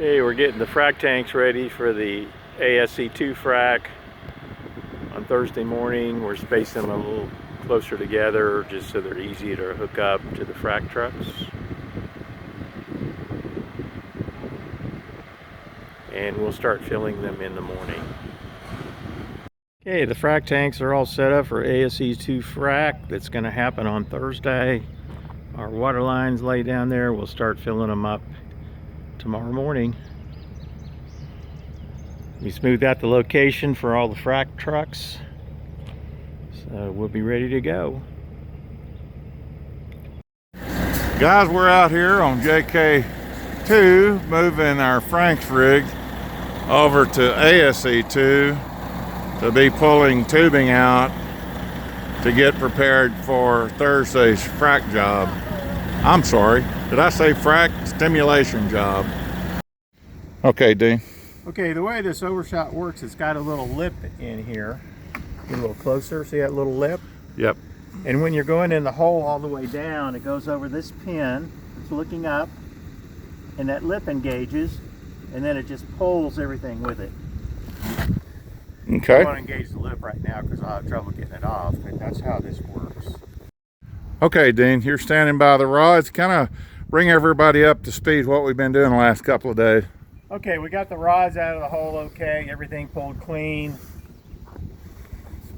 Okay, we're getting the frac tanks ready for the ASC2 frac on Thursday morning. We're spacing them a little closer together just so they're easy to hook up to the frac trucks. And we'll start filling them in the morning. Okay, the frac tanks are all set up for ASC2 frac. That's going to happen on Thursday. Our water lines lay down there. We'll start filling them up tomorrow morning. We smoothed out the location for all the frac trucks, so we'll be ready to go. Guys, we're out here on JK2 moving our Frank's rig over to ASC2 to be pulling tubing out to get prepared for Thursday's frac job. I'm sorry, did I say frac? Stimulation job. Okay, Dean. Okay, the way this overshot works, it's got a little lip in here. Get a little closer, see that little lip? Yep. And when you're going in the hole all the way down, it goes over this pin. It's looking up, and that lip engages, and then it just pulls everything with it. Okay. I don't want to engage the lip right now because I'll have trouble getting it off, but that's how this works. Okay, Dean, you're standing by the rods. Kind of bring everybody up to speed what we've been doing the last couple of days. Okay, we got the rods out of the hole okay, everything pulled clean.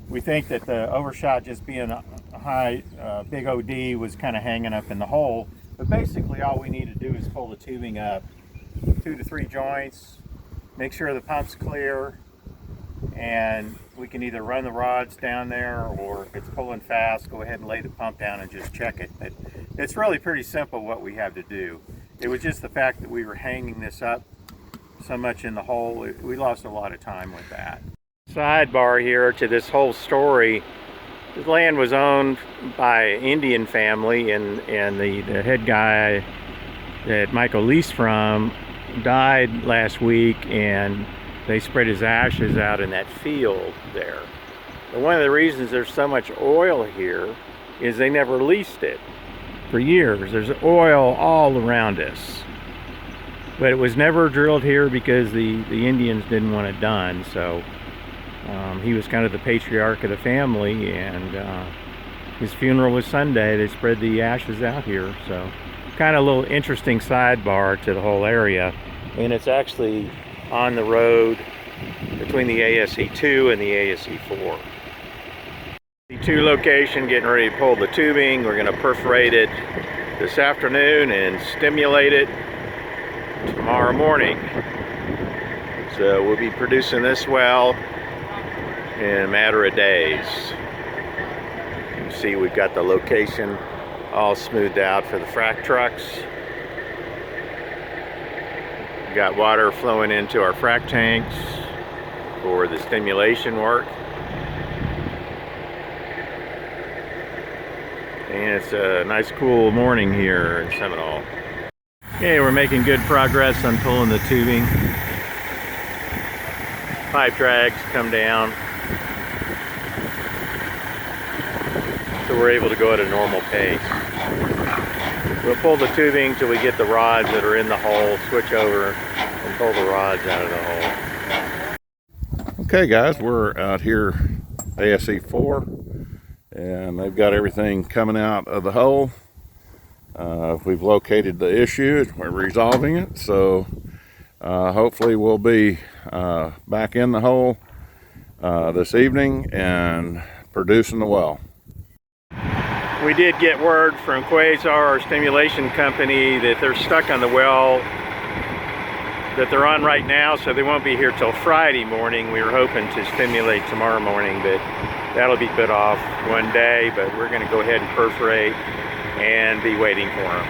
We think that the overshot just being a high, big OD was kind of hanging up in the hole. But basically all we need to do is pull the tubing up 2 to 3 joints, make sure the pump's clear, and we can either run the rods down there, or if it's pulling fast, go ahead and lay the pump down and just check it. But it's really pretty simple what we have to do. It was just the fact that we were hanging this up so much in the hole, we lost a lot of time with that. Sidebar here to this whole story. The land was owned by an Indian family, and the head guy that Michael leased from died last week, and they spread his ashes out in that field there. And one of the reasons there's so much oil here is they never leased it for years. There's oil all around us. But it was never drilled here because the Indians didn't want it done. So he was kind of the patriarch of the family, and his funeral was Sunday. They spread the ashes out here. So kind of a little interesting sidebar to the whole area. And it's actually on the road between the ASC2 and the ASC4. The 2 location, getting ready to pull the tubing. We're going to perforate it this afternoon and stimulate it tomorrow morning. So we'll be producing this well in a matter of days. You see, we've got the location all smoothed out for the frac trucks. We've got water flowing into our frac tanks for the stimulation work. And it's a nice cool morning here in Seminole. Okay, we're making good progress on pulling the tubing. Pipe drags come down, so we're able to go at a normal pace. We'll pull the tubing till we get the rods that are in the hole, switch over and pull the rods out of the hole. Okay, guys, we're out here ASC4, and they've got everything coming out of the hole. We've located the issue, we're resolving it, so hopefully we'll be back in the hole this evening and producing the well. We did get word from Quasar, our stimulation company, that they're stuck on the well that they're on right now, so they won't be here till Friday morning. We were hoping to stimulate tomorrow morning, but that'll be put off one day. But we're going to go ahead and perforate and be waiting for them.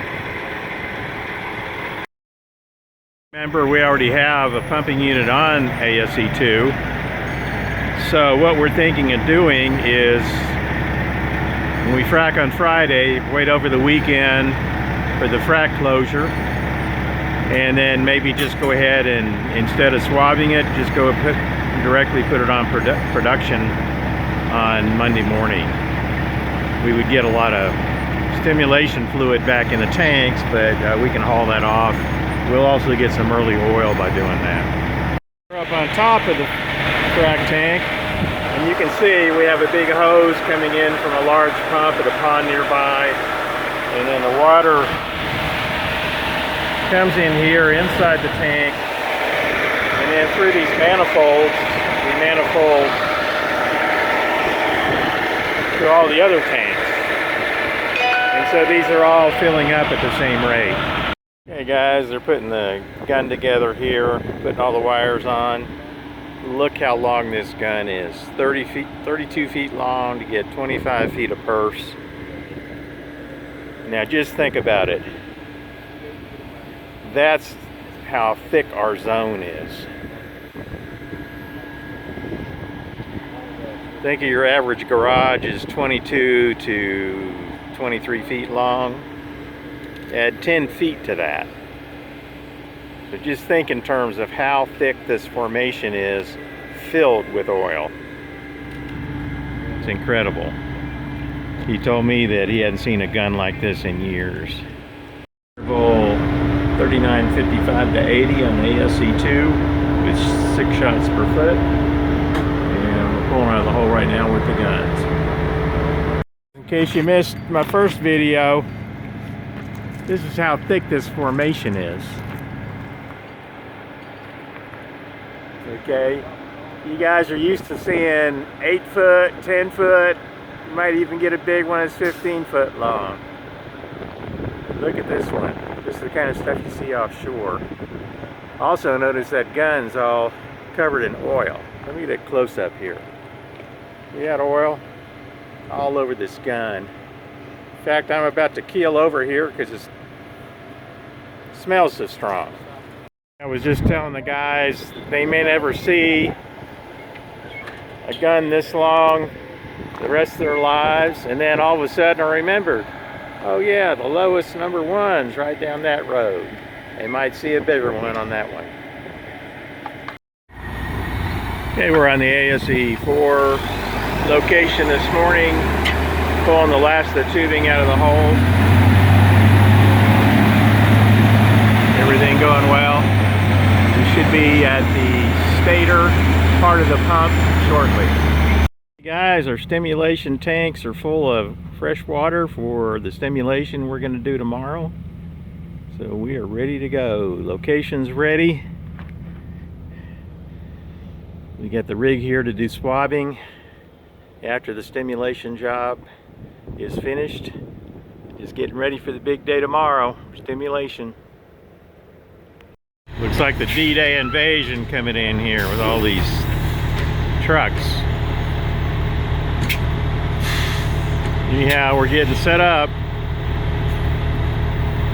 Remember, we already have a pumping unit on ASC2, so what we're thinking of doing is, when we frac on Friday, wait over the weekend for the frac closure, and then maybe just go ahead and, instead of swabbing it, just go directly put it on production on Monday morning. We would get a lot of stimulation fluid back in the tanks, but we can haul that off We'll also get some early oil by doing that. We're up on top of the frac tank, and you can see we have a big hose coming in from a large pump at a pond nearby, and then the water comes in here inside the tank, and then through these manifolds, we manifold to all the other tanks. And so these are all filling up at the same rate. Okay guys, they're putting the gun together here, putting all the wires on. Look how long this gun is. 32 feet long to get 25 feet of purse. Now just think about it. That's how thick our zone is. Think of your average garage is 22 to 23 feet long. Add 10 feet to that. So just think in terms of how thick this formation is filled with oil. It's incredible. He told me that he hadn't seen a gun like this in years. 39.55 to 80 on the ASC2 with 6 shots per foot. And we're pulling out of the hole right now with the guns. In case you missed my first video, this is how thick this formation is. Okay, you guys are used to seeing 8 foot, 10 foot, you might even get a big one that's 15 foot long. Look at this one. This is the kind of stuff you see offshore. Also notice that gun's all covered in oil. Let me get a close up here. We had oil all over this gun. In fact, I'm about to keel over here because it smells so strong. I was just telling the guys they may never see a gun this long the rest of their lives, and then all of a sudden I remembered, oh yeah, the lowest number one's right down that road. They might see a bigger one on that one. Okay, we're on the ASE4 location this morning, pulling the last of the tubing out of the hole. Everything going well. We should be at the stator part of the pump shortly. Guys, our stimulation tanks are full of fresh water for the stimulation we're going to do tomorrow. So we are ready to go. Location's ready. We got the rig here to do swabbing after the stimulation job is finished. Just getting ready for the big day tomorrow, stimulation. Looks like the D-Day invasion coming in here with all these trucks. Anyhow, we're getting set up.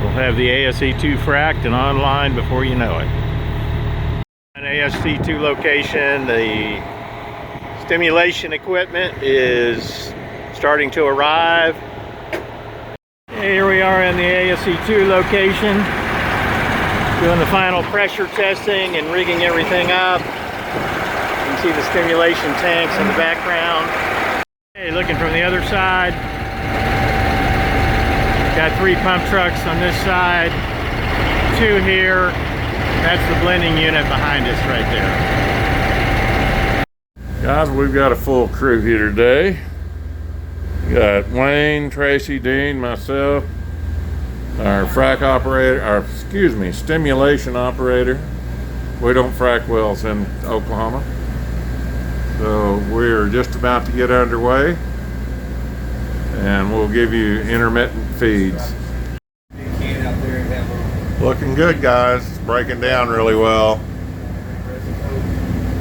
We'll have the ASE2 fracked and online before you know it. An ASC2 location, the stimulation equipment is starting to arrive. Here we are in the ASC2 location, doing the final pressure testing and rigging everything up. You can see the stimulation tanks in the background. Hey, looking from the other side, got 3 pump trucks on this side, 2 here. That's the blending unit behind us right there. Guys, we've got a full crew here today. We got Wayne, Tracy, Dean, myself, our frac operator, stimulation operator. We don't frac wells in Oklahoma. So we're just about to get underway, and we'll give you intermittent feeds. Looking good, guys. It's breaking down really well.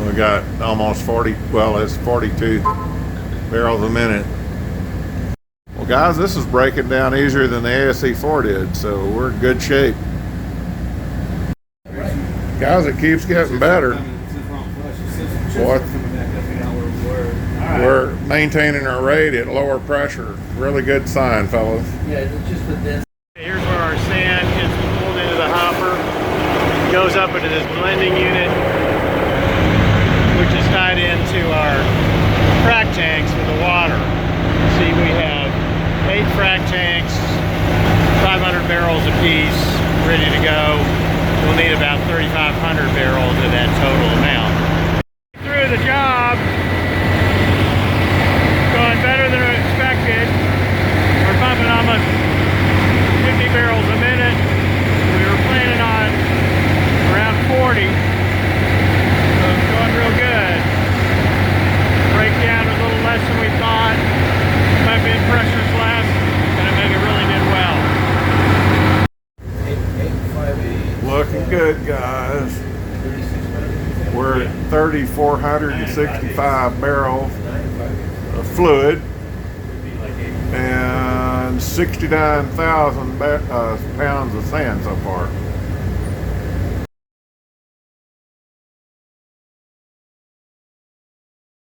We got almost 40, well, it's 42 barrels a minute. Well, guys, this is breaking down easier than the ASE4 did, so we're in good shape. Guys, it keeps getting better. Boy, we're maintaining our rate at lower pressure. Really good sign, fellas. Yeah, it's just the dense. Here's where our sand gets pulled into the hopper. It goes up into this blending unit, which is tied into our frac tanks with the water. See, we have 8 frac tanks, 500 barrels apiece, ready to go. we'll need about 3,500 barrels of that total amount. Through the job, going better than expected. We're pumping almost 50 barrels a minute. We were planning on around 40. So it's going real good. Breakdown was a little less than we thought. My bid pressure's less, and I think it really did well. Looking good, guys. We're at 3,465 barrels of fluid and 69,000 pounds of sand so far.